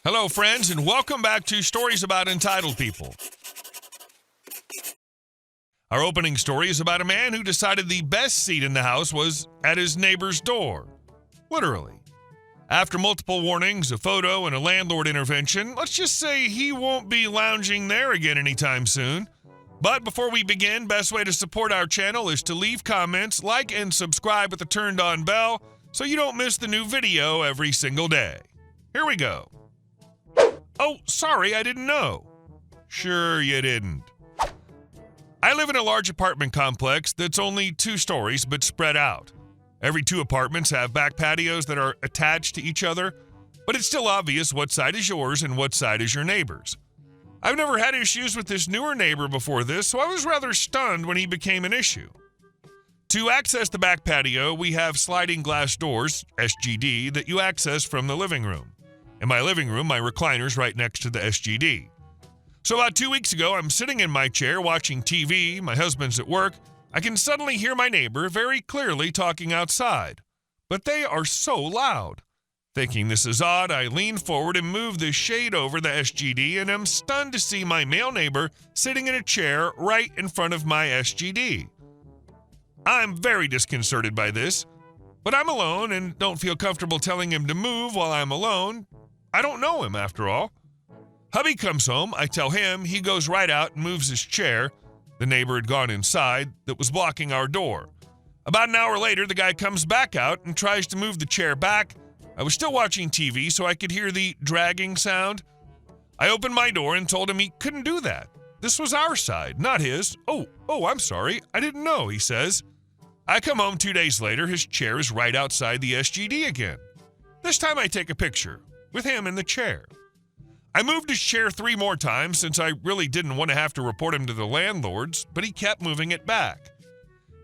Hello, friends, and welcome back to Stories About Entitled People. Our opening story is about a man who decided the best seat in the house was at his neighbor's door. Literally. After multiple warnings, a photo, and a landlord intervention, let's just say he won't be lounging there again anytime soon. But before we begin, best way to support our channel is to leave comments, like, and subscribe with the turned-on bell so you don't miss the new video every single day. Here we go. Oh, sorry, I didn't know. Sure you didn't. I live in a large apartment complex that's only 2 stories but spread out. Every 2 apartments have back patios that are attached to each other, but it's still obvious what side is yours and what side is your neighbor's. I've never had issues with this newer neighbor before this, so I was rather stunned when he became an issue. To access the back patio, we have sliding glass doors, SGD, that you access from the living room. In my living room, my recliner's right next to the SGD. So about 2 weeks ago, I'm sitting in my chair watching TV, my husband's at work. I can suddenly hear my neighbor very clearly talking outside. But they are so loud. Thinking this is odd, I lean forward and move the shade over the SGD, and am stunned to see my male neighbor sitting in a chair right in front of my SGD. I'm very disconcerted by this, but I'm alone and don't feel comfortable telling him to move while I'm alone. I don't know him, after all. Hubby comes home, I tell him, he goes right out and moves his chair. The neighbor had gone inside that was blocking our door. About an hour later, the guy comes back out and tries to move the chair back. I was still watching TV, so I could hear the dragging sound. I opened my door and told him he couldn't do that. This was our side, not his. Oh, I'm sorry, I didn't know, he says. I come home 2 days later, his chair is right outside the SGD again. This time I take a picture with him in the chair. I moved his chair 3 more times since I really didn't want to have to report him to the landlords, but he kept moving it back.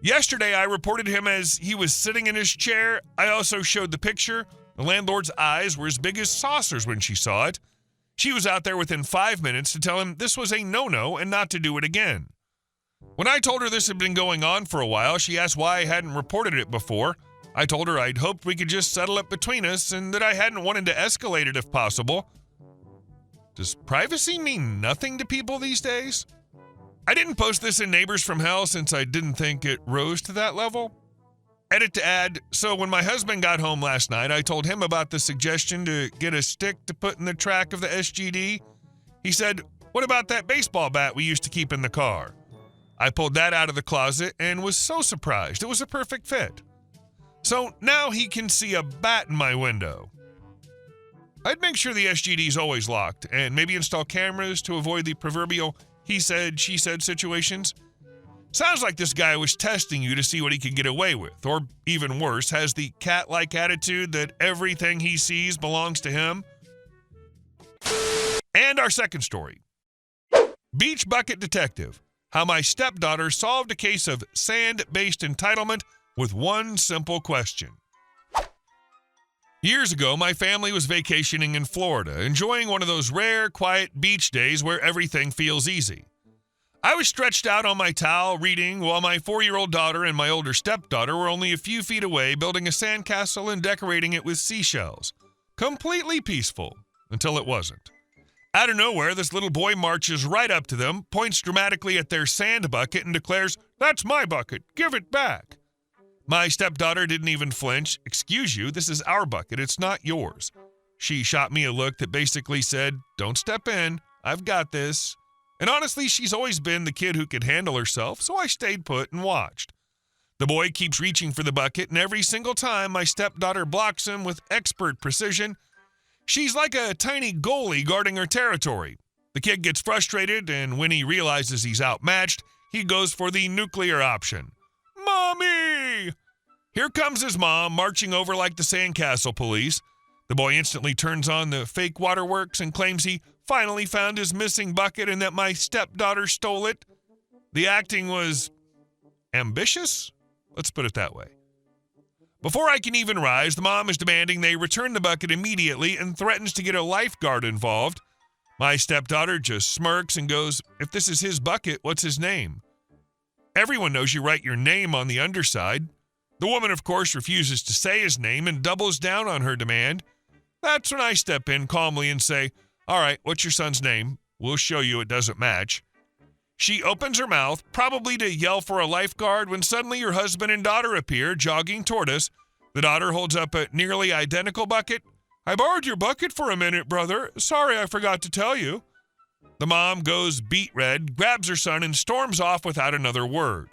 Yesterday, I reported him as he was sitting in his chair. I also showed the picture. The landlord's eyes were as big as saucers when she saw it. She was out there within 5 minutes to tell him this was a no-no and not to do it again. When I told her this had been going on for a while, she asked why I hadn't reported it before. I told her I'd hoped we could just settle it between us and that I hadn't wanted to escalate it if possible. Does privacy mean nothing to people these days? I didn't post this in Neighbors from Hell since I didn't think it rose to that level. Edit to add, so when my husband got home last night, I told him about the suggestion to get a stick to put in the track of the SGD. He said, "What about that baseball bat we used to keep in the car?" I pulled that out of the closet and was so surprised. It was a perfect fit. So now he can see a bat in my window. I'd make sure the SGD is always locked and maybe install cameras to avoid the proverbial he said, she said situations. Sounds like this guy was testing you to see what he could get away with, or even worse, has the cat-like attitude that everything he sees belongs to him. And our second story. Beach Bucket Detective. How my stepdaughter solved a case of sand-based entitlement with one simple question. Years ago, my family was vacationing in Florida, enjoying one of those rare, quiet beach days where everything feels easy. I was stretched out on my towel reading while my 4-year-old daughter and my older stepdaughter were only a few feet away building a sandcastle and decorating it with seashells. Completely peaceful, until it wasn't. Out of nowhere, this little boy marches right up to them, points dramatically at their sand bucket, and declares, "That's my bucket, give it back." My stepdaughter didn't even flinch. "Excuse you, this is our bucket, it's not yours." She shot me a look that basically said, "Don't step in, I've got this." And honestly, she's always been the kid who could handle herself, so I stayed put and watched. The boy keeps reaching for the bucket, and every single time my stepdaughter blocks him with expert precision. She's like a tiny goalie guarding her territory. The kid gets frustrated, and when he realizes he's outmatched, he goes for the nuclear option. "Mommy!" Here comes his mom, marching over like the sandcastle police. The boy instantly turns on the fake waterworks and claims he finally found his missing bucket and that my stepdaughter stole it. The acting was ambitious? Let's put it that way. Before I can even rise, the mom is demanding they return the bucket immediately and threatens to get a lifeguard involved. My stepdaughter just smirks and goes, "If this is his bucket, what's his name?" Everyone knows you write your name on the underside. The woman, of course, refuses to say his name and doubles down on her demand. That's when I step in calmly and say, "All right, what's your son's name? We'll show you it doesn't match." She opens her mouth, probably to yell for a lifeguard, when suddenly her husband and daughter appear, jogging toward us. The daughter holds up a nearly identical bucket. "I borrowed your bucket for a minute, brother. Sorry, I forgot to tell you." The mom goes beet red, grabs her son, and storms off without another word.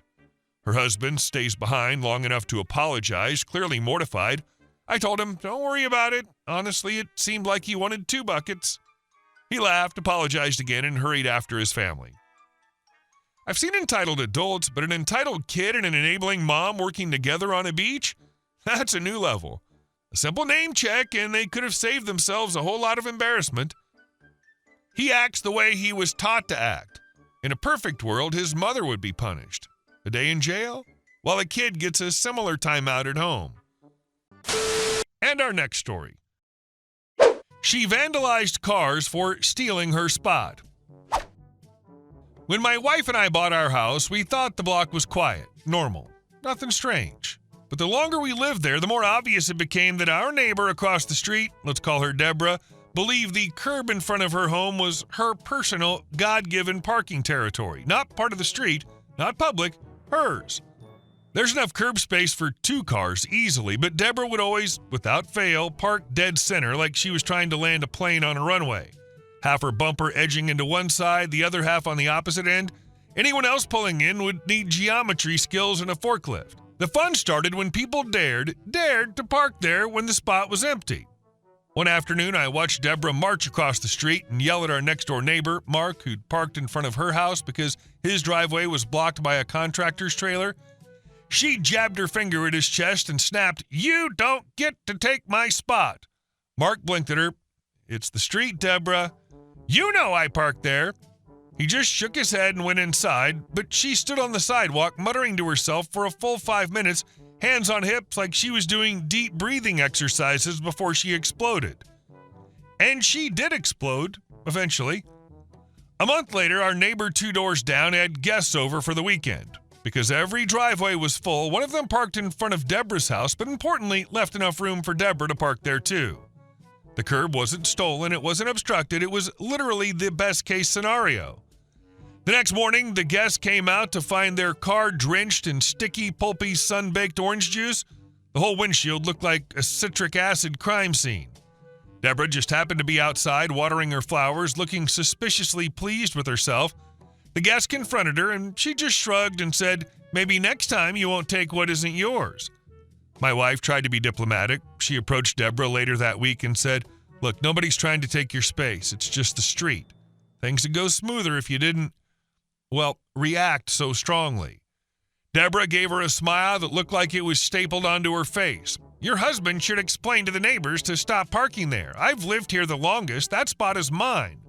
Her husband stays behind long enough to apologize, clearly mortified. I told him, "Don't worry about it. Honestly, it seemed like he wanted 2 buckets. He laughed, apologized again, and hurried after his family. I've seen entitled adults, but an entitled kid and an enabling mom working together on a beach? That's a new level. A simple name check, and they could have saved themselves a whole lot of embarrassment. He acts the way he was taught to act. In a perfect world, his mother would be punished. A day in jail, while a kid gets a similar timeout at home. And our next story. She vandalized cars for stealing her spot. When my wife and I bought our house, we thought the block was quiet, normal, nothing strange. But the longer we lived there, the more obvious it became that our neighbor across the street, let's call her Deborah, believed the curb in front of her home was her personal, God-given parking territory. Not part of the street, not public, hers. There's enough curb space for 2 cars easily, but Deborah would always, without fail, park dead center like she was trying to land a plane on a runway. Half her bumper edging into one side, the other half on the opposite end. Anyone else pulling in would need geometry skills and a forklift. The fun started when people dared to park there when the spot was empty. One afternoon, I watched Deborah march across the street and yell at our next-door neighbor, Mark, who'd parked in front of her house because his driveway was blocked by a contractor's trailer. She jabbed her finger at his chest and snapped, "You don't get to take my spot." Mark blinked at her. "It's the street, Deborah. You know I parked there." He just shook his head and went inside, but she stood on the sidewalk muttering to herself for a full 5 minutes, hands on hips like she was doing deep breathing exercises before she exploded. And she did explode, eventually. A month later, our neighbor 2 doors down had guests over for the weekend. Because every driveway was full, one of them parked in front of Deborah's house, but importantly, left enough room for Deborah to park there too. The curb wasn't stolen, it wasn't obstructed, it was literally the best-case scenario. The next morning, the guests came out to find their car drenched in sticky, pulpy, sun-baked orange juice. The whole windshield looked like a citric acid crime scene. Deborah just happened to be outside watering her flowers, looking suspiciously pleased with herself. The guest confronted her, and she just shrugged and said, "Maybe next time you won't take what isn't yours." My wife tried to be diplomatic. She approached Deborah later that week and said, "Look, nobody's trying to take your space. It's just the street. Things would go smoother if you didn't, react so strongly." Deborah gave her a smile that looked like it was stapled onto her face. "Your husband should explain to the neighbors to stop parking there. I've lived here the longest. That spot is mine."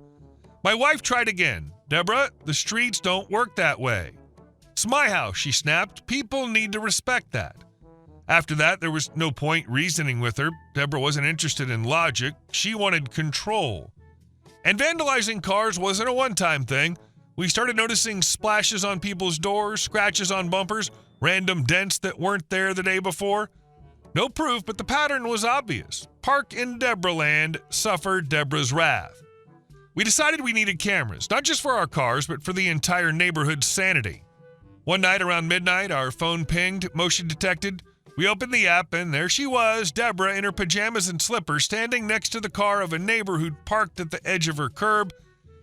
My wife tried again. "Deborah, the streets don't work that way." "It's my house," she snapped. "People need to respect that." After that, there was no point reasoning with her. Deborah wasn't interested in logic. She wanted control. And vandalizing cars wasn't a one-time thing. We started noticing splashes on people's doors, scratches on bumpers, random dents that weren't there the day before. No proof, but the pattern was obvious. Park in Deborah land, suffer Deborah's wrath. We decided we needed cameras, not just for our cars, but for the entire neighborhood's sanity. One night around midnight, our phone pinged, motion detected. We opened the app, and there she was, Deborah, in her pajamas and slippers, standing next to the car of a neighbor who'd parked at the edge of her curb.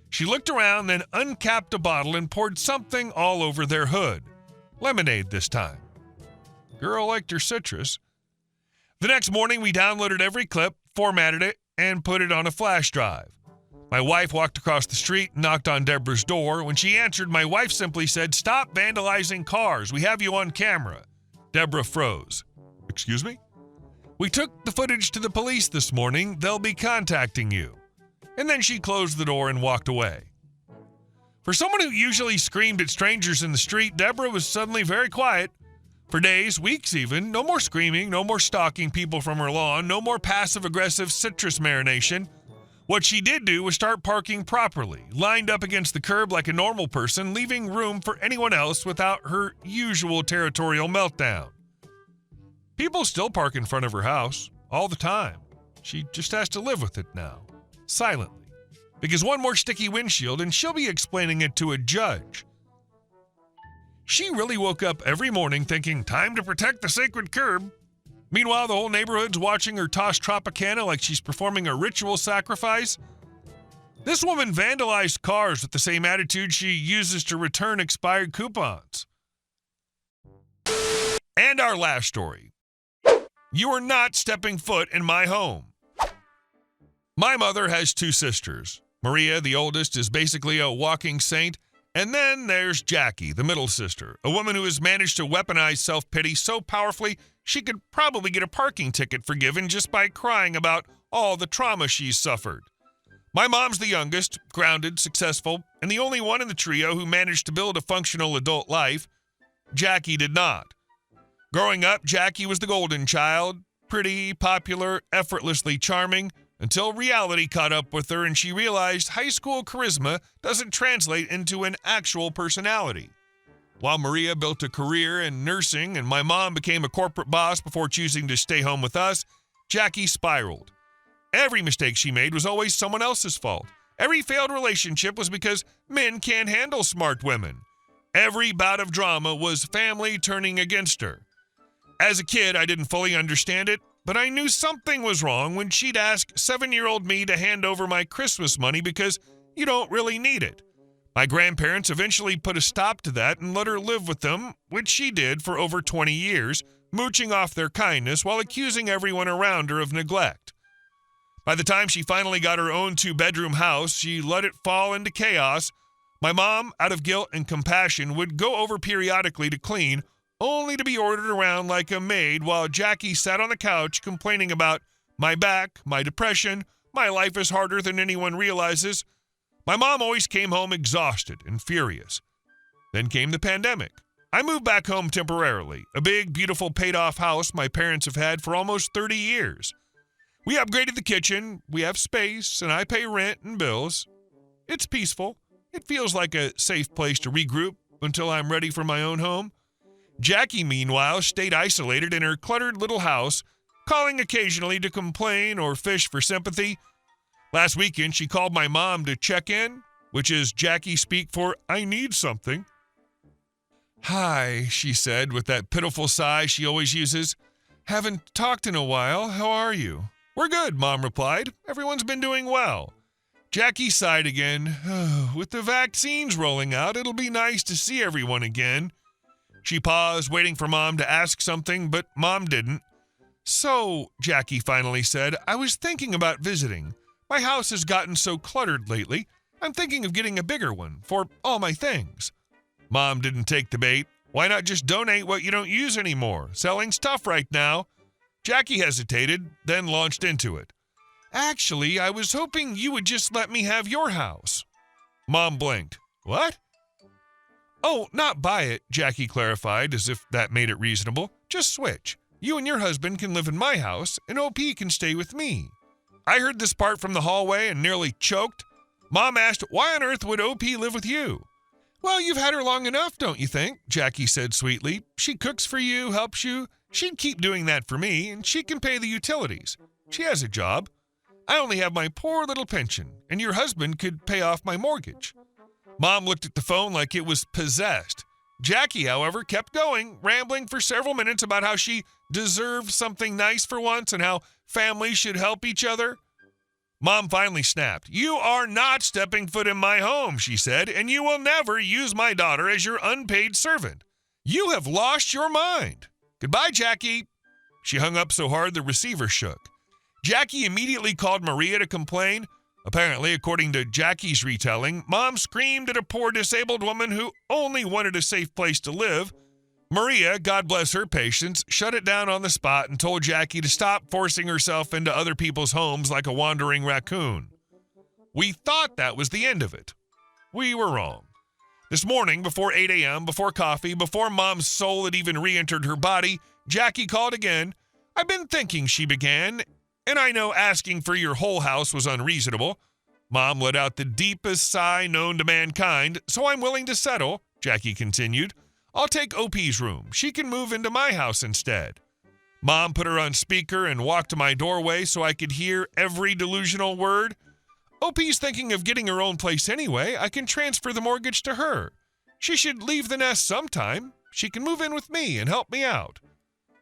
She looked around, then uncapped a bottle and poured something all over their hood. Lemonade this time. Girl liked her citrus. The next morning, we downloaded every clip, formatted it, and put it on a flash drive. My wife walked across the street and knocked on Deborah's door. When she answered, my wife simply said, "Stop vandalizing cars. We have you on camera." Deborah froze. "Excuse me?" "We took the footage to the police this morning. They'll be contacting you." And then she closed the door and walked away. For someone who usually screamed at strangers in the street, Deborah was suddenly very quiet. For days, weeks even, no more screaming, no more stalking people from her lawn, no more passive-aggressive citrus marination. What she did do was start parking properly, lined up against the curb like a normal person, leaving room for anyone else without her usual territorial meltdown. People still park in front of her house, all the time. She just has to live with it now, silently. Because one more sticky windshield and she'll be explaining it to a judge. She really woke up every morning thinking, time to protect the sacred curb. Meanwhile, the whole neighborhood's watching her toss Tropicana like she's performing a ritual sacrifice. This woman vandalized cars with the same attitude she uses to return expired coupons. And our last story. You are not stepping foot in my home. My mother has two sisters. Maria, the oldest, is basically a walking saint. And then there's Jackie, the middle sister, a woman who has managed to weaponize self-pity so powerfully she could probably get a parking ticket forgiven just by crying about all the trauma she's suffered. My mom's the youngest, grounded, successful, and the only one in the trio who managed to build a functional adult life. Jackie did not. Growing up, Jackie was the golden child, pretty, popular, effortlessly charming, until reality caught up with her and she realized high school charisma doesn't translate into an actual personality. While Maria built a career in nursing and my mom became a corporate boss before choosing to stay home with us, Jackie spiraled. Every mistake she made was always someone else's fault. Every failed relationship was because men can't handle smart women. Every bout of drama was family turning against her. As a kid, I didn't fully understand it, but I knew something was wrong when she'd ask 7-year-old me to hand over my Christmas money because you don't really need it. My grandparents eventually put a stop to that and let her live with them, which she did for over 20 years, mooching off their kindness while accusing everyone around her of neglect. By the time she finally got her own 2-bedroom house, she let it fall into chaos. My mom, out of guilt and compassion, would go over periodically to clean, only to be ordered around like a maid while Jackie sat on the couch complaining about my back, my depression, my life is harder than anyone realizes. My mom always came home exhausted and furious. Then came the pandemic. I moved back home temporarily, a big, beautiful, paid-off house my parents have had for almost 30 years. We upgraded the kitchen, we have space, and I pay rent and bills. It's peaceful. It feels like a safe place to regroup until I'm ready for my own home. Jackie, meanwhile, stayed isolated in her cluttered little house, calling occasionally to complain or fish for sympathy. Last weekend, she called my mom to check in, which is Jackie speak for, I need something. Hi, she said with that pitiful sigh she always uses. Haven't talked in a while. How are you? We're good, Mom replied. Everyone's been doing well. Jackie sighed again. With the vaccines rolling out, it'll be nice to see everyone again. She paused, waiting for Mom to ask something, but Mom didn't. So, Jackie finally said, I was thinking about visiting. My house has gotten so cluttered lately. I'm thinking of getting a bigger one for all my things. Mom didn't take the bait. Why not just donate what you don't use anymore? Selling's tough right now. Jackie hesitated, then launched into it. Actually, I was hoping you would just let me have your house. Mom blinked. What? Oh, not buy it, Jackie clarified, as if that made it reasonable. Just switch. You and your husband can live in my house, and OP can stay with me. I heard this part from the hallway and nearly choked. Mom asked, why on earth would OP live with you? Well, you've had her long enough, don't you think? Jackie said sweetly. She cooks for you, helps you. She'd keep doing that for me, and she can pay the utilities. She has a job. I only have my poor little pension, and your husband could pay off my mortgage. Mom looked at the phone like it was possessed. Jackie, however, kept going, rambling for several minutes about how she deserved something nice for once and how families should help each other. Mom finally snapped. You are not stepping foot in my home, she said, and you will never use my daughter as your unpaid servant. You have lost your mind. Goodbye, Jackie. She hung up so hard the receiver shook. Jackie immediately called Maria to complain. Apparently, according to Jackie's retelling, Mom screamed at a poor disabled woman who only wanted a safe place to live. Maria, God bless her patience, shut it down on the spot and told Jackie to stop forcing herself into other people's homes like a wandering raccoon. We thought that was the end of it. We were wrong. This morning, before 8 a.m., before coffee, before Mom's soul had even re-entered her body, Jackie called again. I've been thinking, she began, and I know asking for your whole house was unreasonable. Mom let out the deepest sigh known to mankind, so I'm willing to settle, Jackie continued. I'll take OP's room. She can move into my house instead. Mom put her on speaker and walked to my doorway so I could hear every delusional word. OP's thinking of getting her own place anyway. I can transfer the mortgage to her. She should leave the nest sometime. She can move in with me and help me out.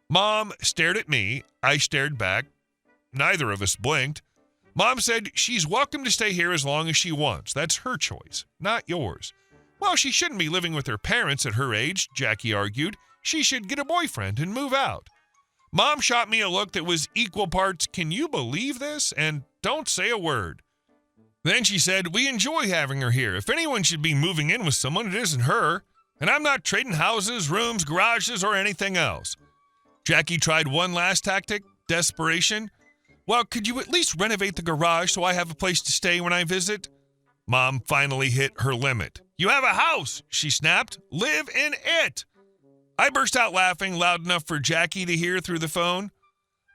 Mom stared at me. I stared back. Neither of us blinked. Mom said she's welcome to stay here as long as she wants. That's her choice, not yours. Well, she shouldn't be living with her parents at her age, Jackie argued. She should get a boyfriend and move out. Mom shot me a look that was equal parts, "Can you believe this?" and "Don't say a word." Then she said, "We enjoy having her here. If anyone should be moving in with someone, it isn't her. And I'm not trading houses, rooms, garages, or anything else." Jackie tried one last tactic, desperation. "Well, could you at least renovate the garage so I have a place to stay when I visit?" Mom finally hit her limit. "You have a house," she snapped. "Live in it." I burst out laughing loud enough for Jackie to hear through the phone.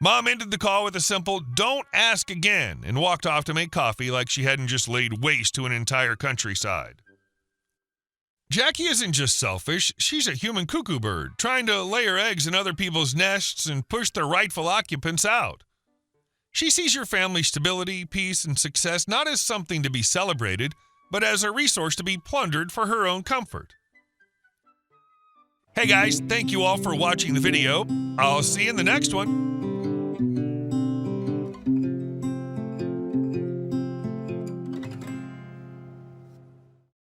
Mom ended the call with a simple "don't ask again" and walked off to make coffee like she hadn't just laid waste to an entire countryside. Jackie isn't just selfish, she's a human cuckoo bird, trying to lay her eggs in other people's nests and push their rightful occupants out. She sees your family's stability, peace, and success not as something to be celebrated, but as a resource to be plundered for her own comfort. Hey guys, thank you all for watching the video. I'll see you in the next one.